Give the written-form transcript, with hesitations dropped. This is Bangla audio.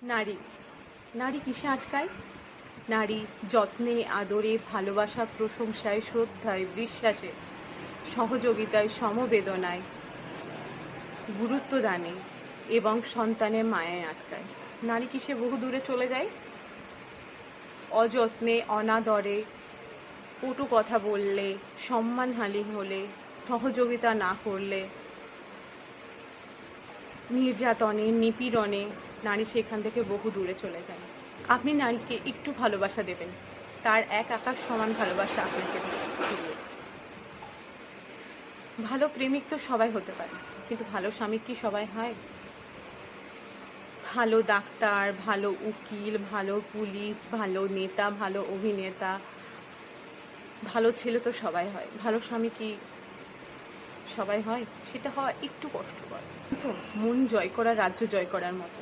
নারী নারী কিসে আটকায়? নারী যত্নে, আদরে, ভালোবাসা, প্রশংসায়, শ্রদ্ধায়, বিশ্বাসে, সহযোগিতায়, সমবেদনায়, গুরুত্ব দানে এবং সন্তানের মায়ায় আটকায়। নারী কিসে বহু দূরে চলে যায়? অযত্নে, অনাদরে, কটু কথা বললে, সম্মানহানি হলে, সহযোগিতা না করলে, নির্যাতনে, নিপীড়নে নারী সেখান থেকে বহু দূরে চলে যায়। আপনি নারীকে একটু ভালোবাসা দেবেন, তার এক আকাশ সমান ভালোবাসা আপনাকে দেবে। ভালো প্রেমিক তো সবাই হতে পারে, কিন্তু ভালো স্বামী কি সবাই হয়? ভালো ডাক্তার, ভালো উকিল, ভালো পুলিশ, ভালো নেতা, ভালো অভিনেতা, ভালো ছেলে তো সবাই হয়। ভালো স্বামী কি সবাই হয়? সেটা হওয়া একটু কষ্টকর। তো মন জয় করা রাজ্য জয় করার মতো।